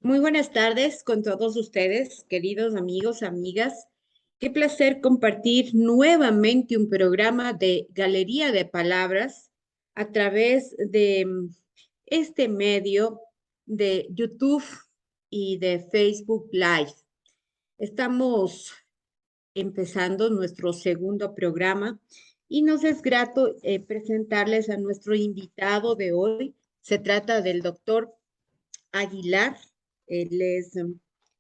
Muy buenas tardes con todos ustedes, queridos amigos, amigas. Qué placer compartir nuevamente un programa de Galería de Palabras a través de este medio de YouTube y de Facebook Live. Estamos empezando nuestro segundo programa y nos es grato presentarles a nuestro invitado de hoy. Se trata del doctor Aguilar. Él es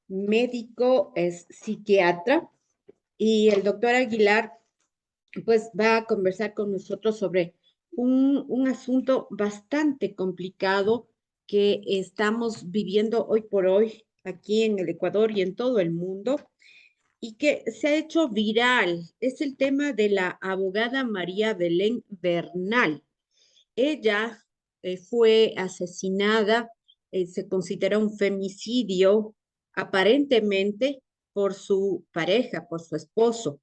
médico, es psiquiatra y el doctor Aguilar pues va a conversar con nosotros sobre un asunto bastante complicado que estamos viviendo hoy por hoy aquí en el Ecuador y en todo el mundo y que se ha hecho viral. Es el tema de la abogada María Belén Bernal. Ella fue asesinada, se considera un femicidio aparentemente por su pareja, por su esposo.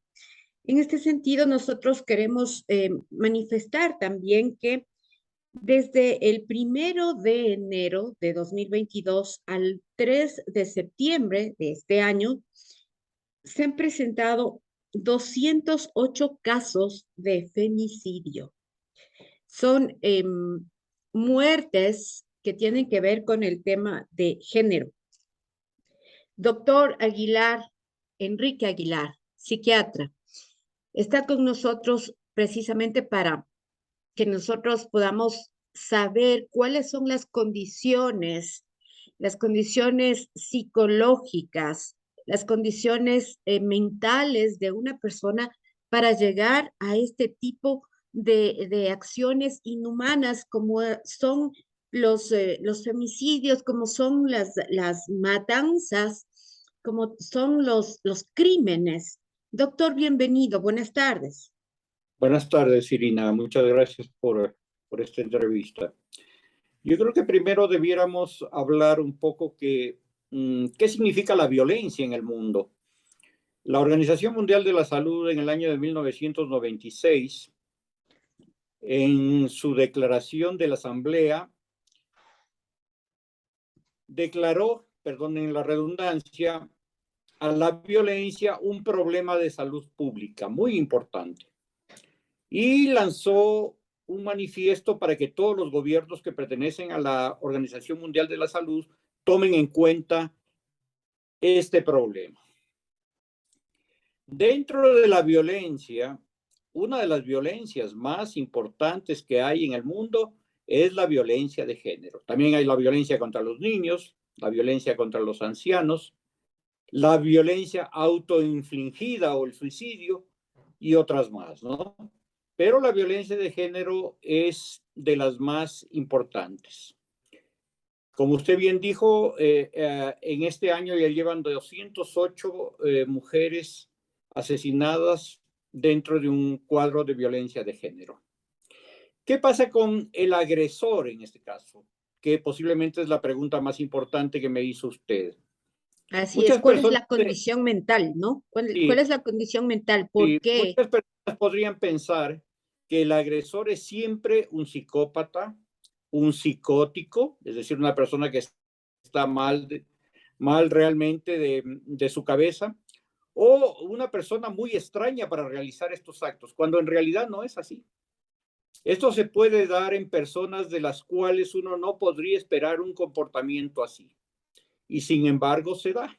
En este sentido, nosotros queremos manifestar también que desde el 1 de enero de 2022 al 3 de septiembre de este año, se han presentado 208 casos de femicidio. Son muertes que tienen que ver con el tema de género. Doctor Aguilar, Enrique Aguilar, psiquiatra, está con nosotros precisamente para que nosotros podamos saber cuáles son las condiciones psicológicas, las condiciones mentales de una persona para llegar a este tipo de acciones inhumanas como son los femicidios, como son las matanzas, como son los crímenes. Doctor, bienvenido, buenas tardes. Buenas tardes, Irina. Muchas gracias por esta entrevista. Yo creo que primero debiéramos hablar un poco qué significa la violencia en el mundo. La Organización Mundial de la Salud en el año de 1996, en su declaración de la Asamblea, declaró, perdonen la redundancia, a la violencia un problema de salud pública muy importante. Y lanzó un manifiesto para que todos los gobiernos que pertenecen a la Organización Mundial de la Salud tomen en cuenta este problema. Dentro de la violencia, una de las violencias más importantes que hay en el mundo es la violencia de género. También hay la violencia contra los niños, la violencia contra los ancianos, la violencia autoinfligida o el suicidio y otras más, ¿no? Pero la violencia de género es de las más importantes. Como usted bien dijo, en este año ya llevan 208 mujeres asesinadas dentro de un cuadro de violencia de género. ¿Qué pasa con el agresor en este caso? Que posiblemente es la pregunta más importante que me hizo usted. Así es, Muchas ¿cuál es personas, la condición mental, no? ¿Cuál sí, es la condición mental? ¿Por sí, qué? muchas personas podrían pensar que el agresor es siempre un psicópata, un psicótico, es decir, una persona que está mal realmente de su cabeza, o una persona muy extraña para realizar estos actos, cuando en realidad no es así. Esto se puede dar en personas de las cuales uno no podría esperar un comportamiento así, y sin embargo se da.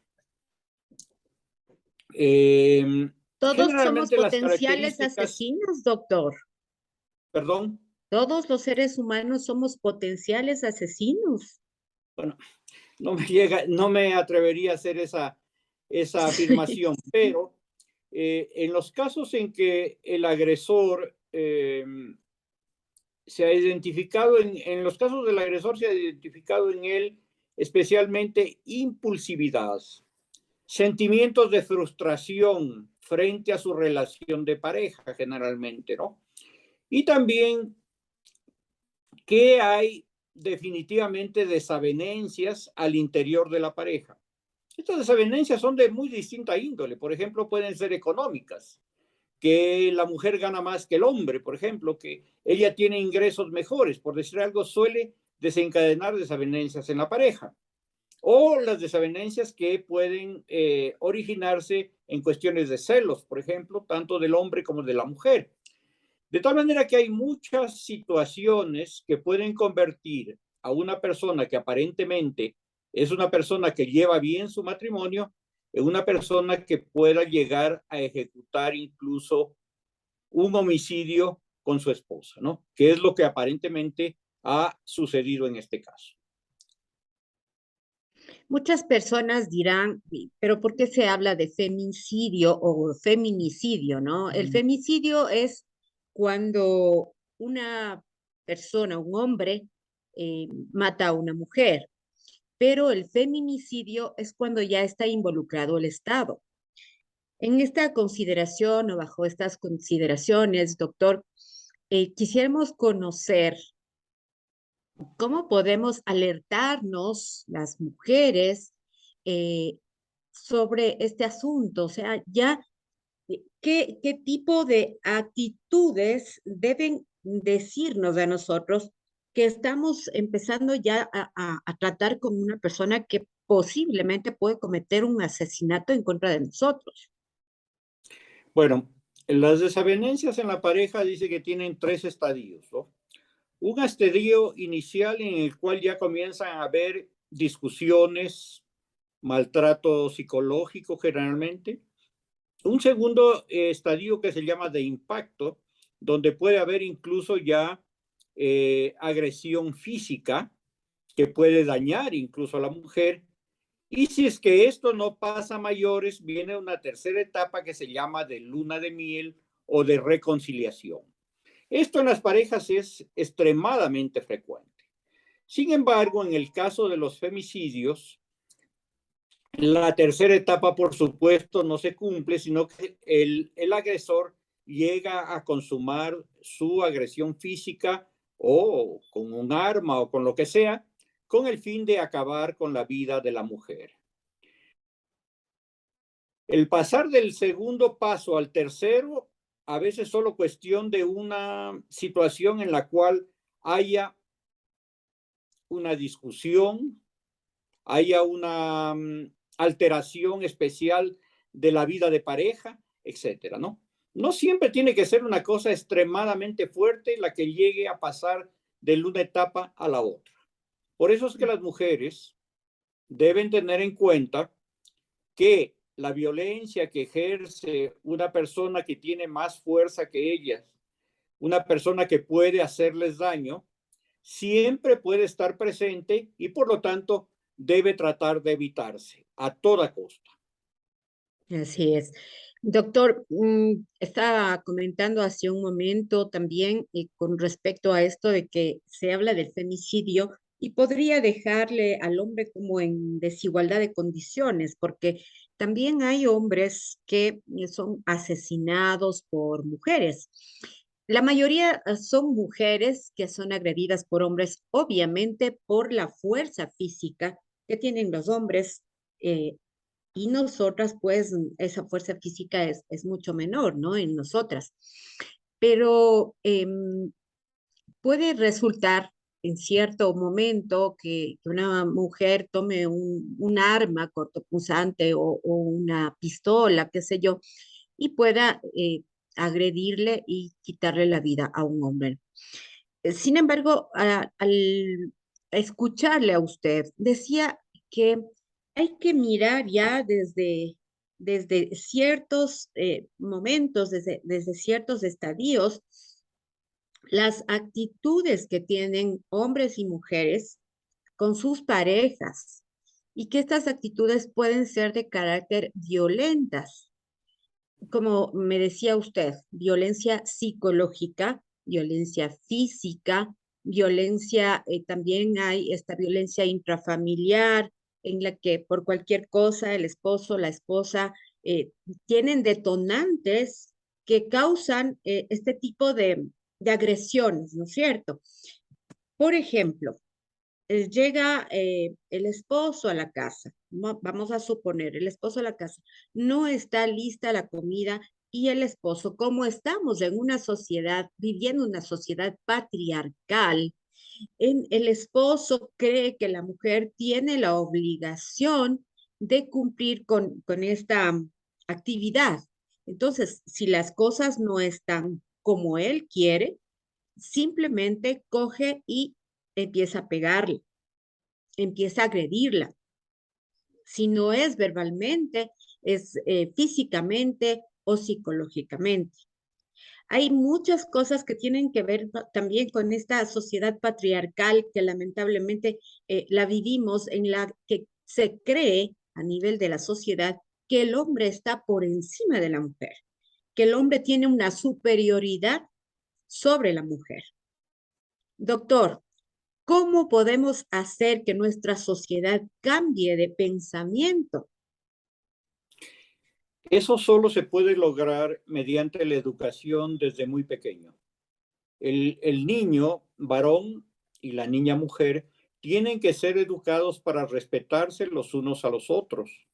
Todos somos Generalmente las potenciales características, asesinos, doctor. perdón, Todos los seres humanos somos potenciales asesinos. bueno, no me atrevería a hacer esa afirmación, pero en los casos en que el agresor se ha identificado, en los casos del agresor se ha identificado en él especialmente impulsividad, sentimientos de frustración frente a su relación de pareja generalmente, ¿no? Y también que hay definitivamente desavenencias al interior de la pareja. Estas desavenencias son de muy distinta índole. Por ejemplo, pueden ser económicas, que la mujer gana más que el hombre, por ejemplo, que ella tiene ingresos mejores, por decir algo, suele desencadenar desavenencias en la pareja. o las desavenencias que pueden originarse en cuestiones de celos, por ejemplo, tanto del hombre como de la mujer. De tal manera que hay muchas situaciones que pueden convertir a una persona que aparentemente es una persona que lleva bien su matrimonio en una persona que pueda llegar a ejecutar incluso un homicidio con su esposa, ¿no? Que es lo que aparentemente ha sucedido en este caso. Muchas personas dirán, pero ¿por qué se habla de femicidio o feminicidio, no? El femicidio es cuando una persona, un hombre, mata a una mujer, pero el feminicidio es cuando ya está involucrado el Estado. En esta consideración o bajo estas consideraciones, doctor, quisiéramos conocer cómo podemos alertarnos las mujeres eh, sobre este asunto. O sea, ya, ¿qué tipo de actitudes deben decirnos a nosotros que estamos empezando ya a tratar con una persona que posiblemente puede cometer un asesinato en contra de nosotros? Bueno, las desavenencias en la pareja dice que tienen tres estadios, ¿no? Un estadio inicial en el cual ya comienzan a haber discusiones, maltrato psicológico generalmente. Un segundo estadio que se llama de impacto, donde puede haber incluso ya agresión física que puede dañar incluso a la mujer. Y si es que esto no pasa a mayores, viene una tercera etapa que se llama de luna de miel o de reconciliación. Esto en las parejas es extremadamente frecuente. Sin embargo, en el caso de los femicidios, la tercera etapa, por supuesto, no se cumple, sino que el agresor llega a consumar su agresión física o con un arma o con lo que sea, con el fin de acabar con la vida de la mujer. El pasar del segundo paso al tercero, a veces solo cuestión de una situación en la cual haya una discusión, haya una alteración especial de la vida de pareja, etcétera, ¿no? No siempre tiene que ser una cosa extremadamente fuerte la que llegue a pasar de una etapa a la otra. Por eso es que las mujeres deben tener en cuenta que la violencia que ejerce una persona que tiene más fuerza que ellas, una persona que puede hacerles daño, siempre puede estar presente y por lo tanto debe tratar de evitarse a toda costa. Así es. Doctor, estaba comentando hace un momento también con respecto a esto de que se habla del femicidio y podría dejarle al hombre como en desigualdad de condiciones, porque también hay hombres que son asesinados por mujeres. La mayoría son mujeres que son agredidas por hombres, obviamente por la fuerza física que tienen los hombres. Y nosotras, pues, esa fuerza física es mucho menor, ¿no? En nosotras. Pero puede resultar en cierto momento que una mujer tome un arma cortopunzante o una pistola, qué sé yo, y pueda agredirle y quitarle la vida a un hombre. Sin embargo, al escucharle a usted, decía que hay que mirar ya desde ciertos momentos, desde ciertos estadios, las actitudes que tienen hombres y mujeres con sus parejas y que estas actitudes pueden ser de carácter violentas, como me decía usted, violencia psicológica, violencia física, violencia, también hay esta violencia intrafamiliar en la que por cualquier cosa el esposo, la esposa eh, tienen detonantes que causan este tipo de agresiones, ¿no es cierto? Por ejemplo, llega el esposo a la casa, vamos a suponer, el esposo a la casa, no está lista la comida y el esposo, como estamos en una sociedad, viviendo una sociedad patriarcal, el esposo cree que la mujer tiene la obligación de cumplir con esta actividad. Entonces, si las cosas no están como él quiere, simplemente coge y empieza a pegarle, empieza a agredirla. Si no es verbalmente, es físicamente o psicológicamente. Hay muchas cosas que tienen que ver también con esta sociedad patriarcal que lamentablemente la vivimos, en la que se cree a nivel de la sociedad que el hombre está por encima de la mujer, que el hombre tiene una superioridad sobre la mujer. Doctor, ¿cómo podemos hacer que nuestra sociedad cambie de pensamiento? Eso solo se puede lograr mediante la educación desde muy pequeño. El niño varón y la niña mujer tienen que ser educados para respetarse los unos a los otros.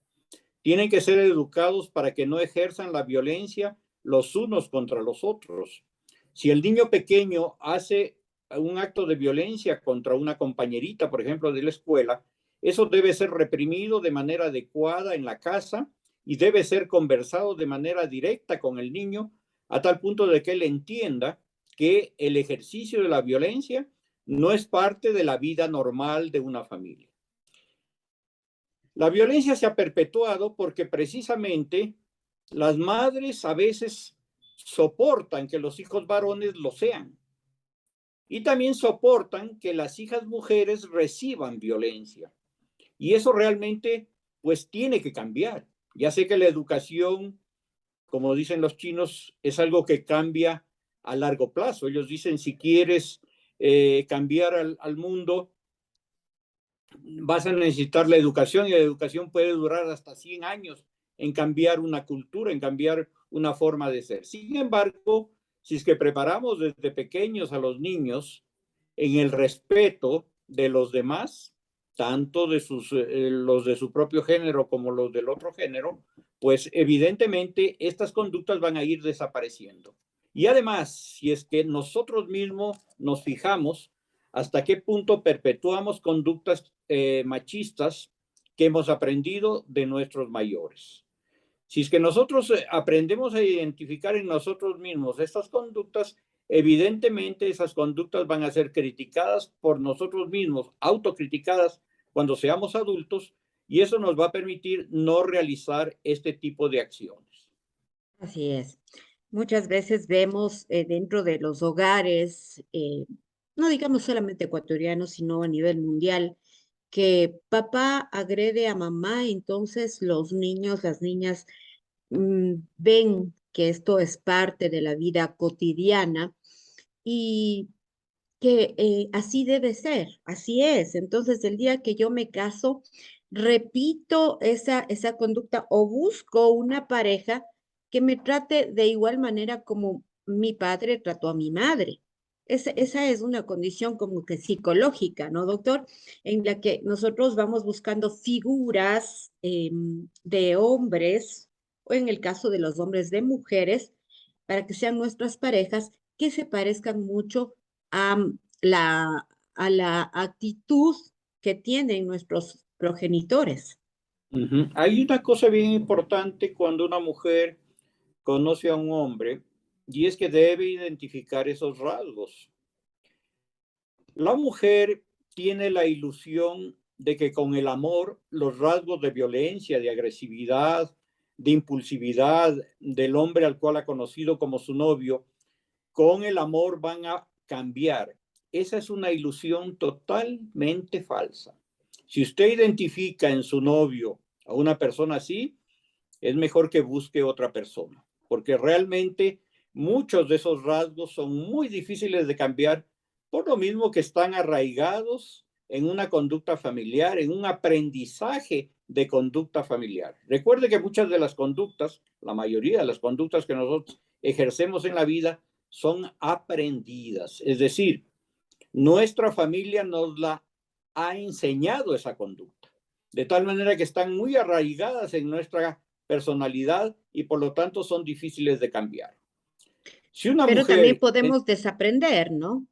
Tienen que ser educados para que no ejerzan la violencia los unos contra los otros. Si el niño pequeño hace un acto de violencia contra una compañerita, por ejemplo, de la escuela, eso debe ser reprimido de manera adecuada en la casa y debe ser conversado de manera directa con el niño a tal punto de que él entienda que el ejercicio de la violencia no es parte de la vida normal de una familia. La violencia se ha perpetuado porque precisamente las madres a veces soportan que los hijos varones lo sean y también soportan que las hijas mujeres reciban violencia. Y eso realmente pues tiene que cambiar. Ya sé que la educación, como dicen los chinos, es algo que cambia a largo plazo. Ellos dicen, si quieres cambiar al mundo, vas a necesitar la educación y la educación puede durar hasta 100 años en cambiar una cultura, en cambiar una forma de ser. Sin embargo, si es que preparamos desde pequeños a los niños en el respeto de los demás, tanto de los de su propio género como los del otro género, pues evidentemente estas conductas van a ir desapareciendo. Y además, si es que nosotros mismos nos fijamos hasta qué punto perpetuamos conductas machistas que hemos aprendido de nuestros mayores. Si es que nosotros aprendemos a identificar en nosotros mismos estas conductas, evidentemente esas conductas van a ser criticadas por nosotros mismos, autocriticadas cuando seamos adultos, y eso nos va a permitir no realizar este tipo de acciones. Así es. Muchas veces vemos dentro de los hogares, no digamos solamente ecuatorianos, sino a nivel mundial, que papá agrede a mamá, entonces los niños, las niñas ven que esto es parte de la vida cotidiana y que así debe ser, así es. Entonces, el día que yo me caso, repito esa conducta o busco una pareja que me trate de igual manera como mi padre trató a mi madre. Esa es una condición como que psicológica, ¿no, doctor? En la que nosotros vamos buscando figuras de hombres, o en el caso de los hombres de mujeres, para que sean nuestras parejas que se parezcan mucho a a la actitud que tienen nuestros progenitores. Hay una cosa bien importante cuando una mujer conoce a un hombre y es que debe identificar esos rasgos. La mujer tiene la ilusión de que con el amor los rasgos de violencia, de agresividad, de impulsividad del hombre al cual ha conocido como su novio, con el amor van a cambiar. Esa es una ilusión totalmente falsa. Si usted identifica en su novio a una persona así, es mejor que busque otra persona, porque realmente muchos de esos rasgos son muy difíciles de cambiar, por lo mismo que están arraigados en una conducta familiar, en un aprendizaje de conducta familiar. Recuerde que muchas de las conductas, la mayoría de las conductas que nosotros ejercemos en la vida son aprendidas, es decir, nuestra familia nos la ha enseñado esa conducta, de tal manera que están muy arraigadas en nuestra personalidad y por lo tanto son difíciles de cambiar. Si una Pero también mujer, podemos desaprender, ¿no?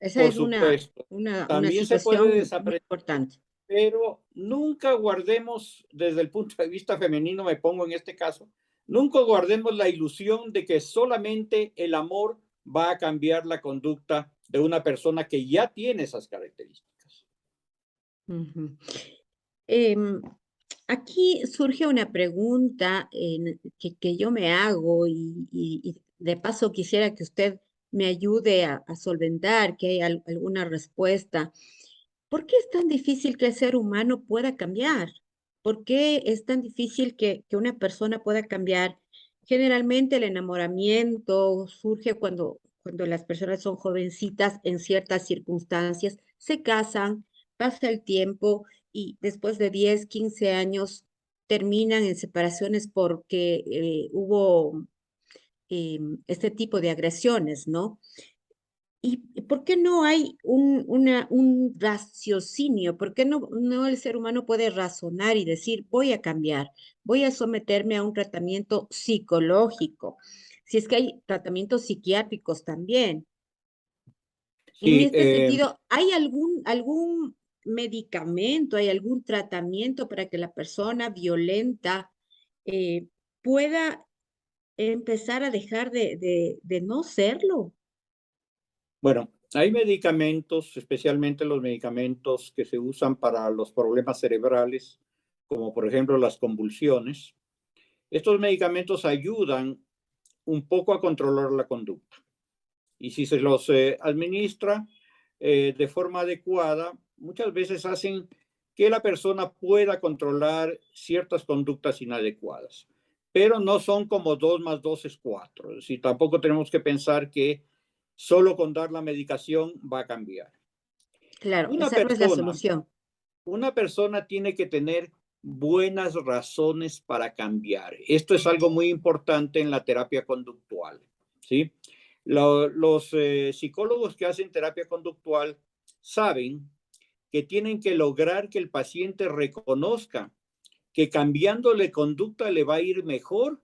Esa por es supuesto. una También se puede situación muy desaprender, importante. pero nunca guardemos, desde el punto de vista femenino, me pongo en este caso, nunca guardemos la ilusión de que solamente el amor va a cambiar la conducta de una persona que ya tiene esas características. Ujú. Em, Aquí surge una pregunta que yo me hago y de paso quisiera que usted me ayude a solventar, que hay alguna respuesta. ¿Por qué es tan difícil que el ser humano pueda cambiar? ¿Por qué es tan difícil que una persona pueda cambiar? Generalmente el enamoramiento surge cuando las personas son jovencitas en ciertas circunstancias, se casan, pasa el tiempo y después de 10, 15 años terminan en separaciones porque hubo este tipo de agresiones, ¿no? ¿Y por qué no hay un raciocinio? ¿Por qué no el ser humano puede razonar y decir, voy a cambiar, voy a someterme a un tratamiento psicológico? Si es que hay tratamientos psiquiátricos también. En Sí, este sentido, ¿hay algún medicamento, hay algún tratamiento para que la persona violenta eh, pueda empezar a dejar de no serlo? bueno, hay medicamentos, especialmente los medicamentos que se usan para los problemas cerebrales, como por ejemplo las convulsiones. Estos medicamentos ayudan un poco a controlar la conducta. Y si se los administra de forma adecuada, muchas veces hacen que la persona pueda controlar ciertas conductas inadecuadas. Pero no son como 2 más 2 es 4. Es decir, tampoco tenemos que pensar que solo con dar la medicación va a cambiar. Claro, Una esa no es la persona, solución. una persona tiene que tener buenas razones para cambiar. Esto es algo muy importante en la terapia conductual, ¿sí? Los psicólogos que hacen terapia conductual saben que tienen que lograr que el paciente reconozca que cambiándole conducta le va a ir mejor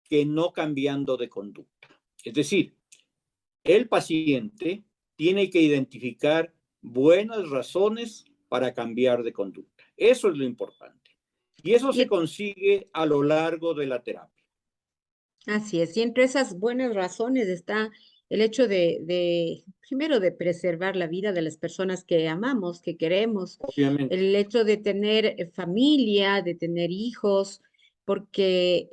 que no cambiando de conducta. Es decir, el paciente tiene que identificar buenas razones para cambiar de conducta. Eso es lo importante. Y eso se Y consigue a lo largo de la terapia. así es, y entre esas buenas razones está el hecho primero, de preservar la vida de las personas que amamos, que queremos, Obviamente. el hecho de tener familia, de tener hijos, porque,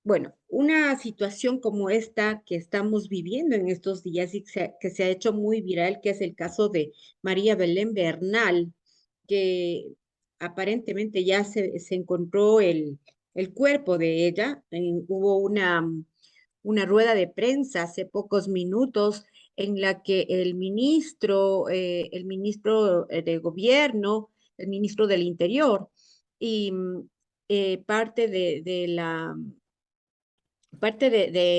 bueno, una situación como esta que estamos viviendo en estos días y que se ha hecho muy viral, que es el caso de María Belén Bernal, que aparentemente ya se encontró el cuerpo de ella. Hubo una rueda de prensa hace pocos minutos en la que el ministro de gobierno, el ministro del Interior y parte de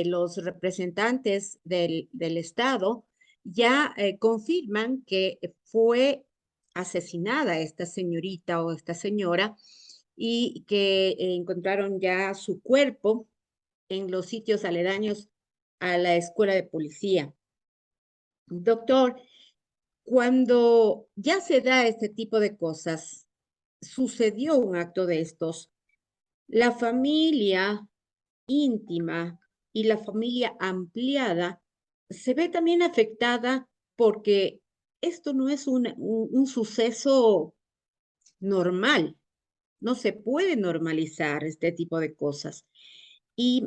los representantes del Estado ya confirman que fue asesinada esta señorita o esta señora y que encontraron ya su cuerpo en los sitios aledaños a la escuela de policía. Doctor, cuando ya se da este tipo de cosas, sucedió un acto de estos, la familia íntima y la familia ampliada se ve también afectada porque esto no es un suceso normal, no se puede normalizar este tipo de cosas. Y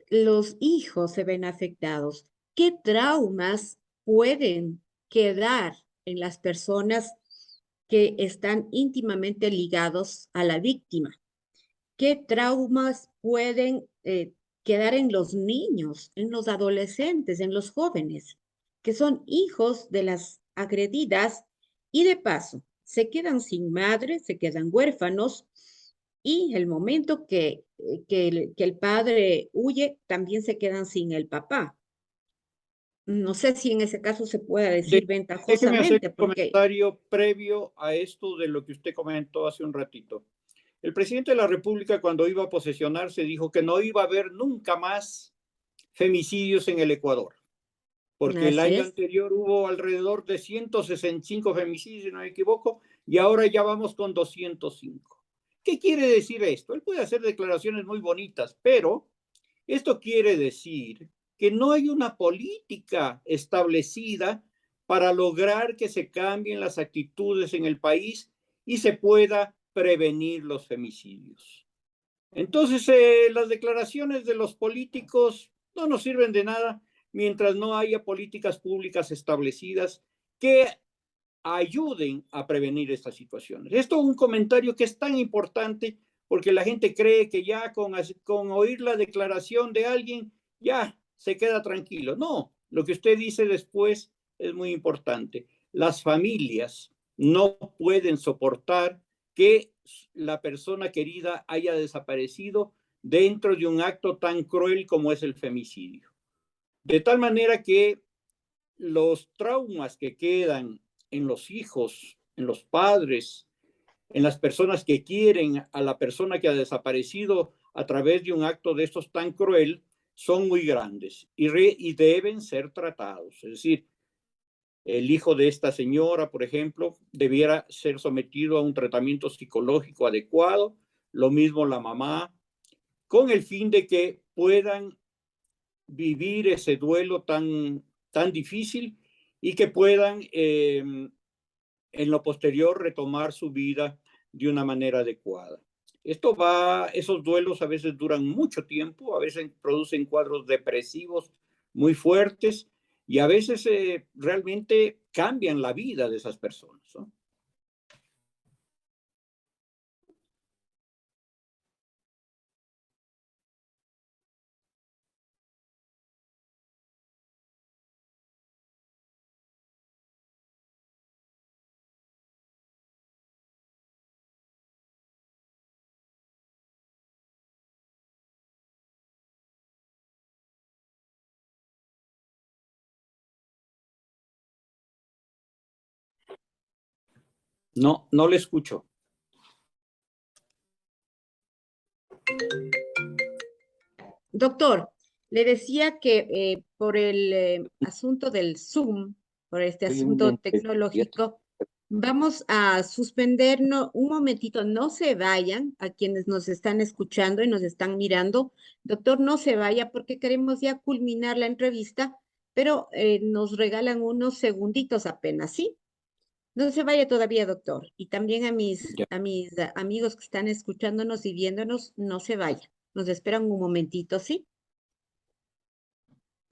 los hijos se ven afectados. ¿Qué traumas pueden quedar en las personas que están íntimamente ligados a la víctima? ¿Qué traumas pueden quedar en los niños, en los adolescentes, en los jóvenes, que son hijos de las agredidas y de paso se quedan sin madre, se quedan huérfanos y el momento que el padre huye, también se quedan sin el papá? No sé si en ese caso se pueda decir Déjeme hacer ventajosamente, un porque comentario previo a esto de lo que usted comentó hace un ratito. El presidente de la República, cuando iba a posesionarse, dijo que no iba a haber nunca más femicidios en el Ecuador. porque el Así año es. anterior hubo alrededor de 165 femicidios, si no me equivoco, y ahora ya vamos con 205. ¿Qué quiere decir esto? Él puede hacer declaraciones muy bonitas, pero esto quiere decir que no hay una política establecida para lograr que se cambien las actitudes en el país y se pueda prevenir los femicidios. Entonces, las declaraciones de los políticos no nos sirven de nada mientras no haya políticas públicas establecidas que ayuden a prevenir estas situaciones. Esto es un comentario que es tan importante porque la gente cree que ya con oír la declaración de alguien ya se queda tranquilo. No, lo que usted dice después es muy importante. Las familias no pueden soportar que la persona querida haya desaparecido dentro de un acto tan cruel como es el femicidio. De tal manera que los traumas que quedan en los hijos, en los padres, en las personas que quieren a la persona que ha desaparecido a través de un acto de estos tan cruel, son muy grandes y deben ser tratados. Es decir, el hijo de esta señora, por ejemplo, debiera ser sometido a un tratamiento psicológico adecuado, lo mismo la mamá, con el fin de que puedan vivir ese duelo tan difícil y que puedan en lo posterior retomar su vida de una manera adecuada. Esos duelos a veces duran mucho tiempo, a veces producen cuadros depresivos muy fuertes y a veces realmente cambian la vida de esas personas, ¿no? No, no le escucho. Doctor, le decía que por el asunto del Zoom, por este Soy un asunto lente. tecnológico, vamos a suspendernos un momentito. No se vayan a quienes nos están escuchando y nos están mirando. Doctor, no se vaya porque queremos ya culminar la entrevista, pero nos regalan unos segunditos apenas, ¿sí? No se vaya todavía, doctor. Y también Ya. a mis amigos que están escuchándonos y viéndonos, no se vayan. Nos esperan un momentito, ¿sí?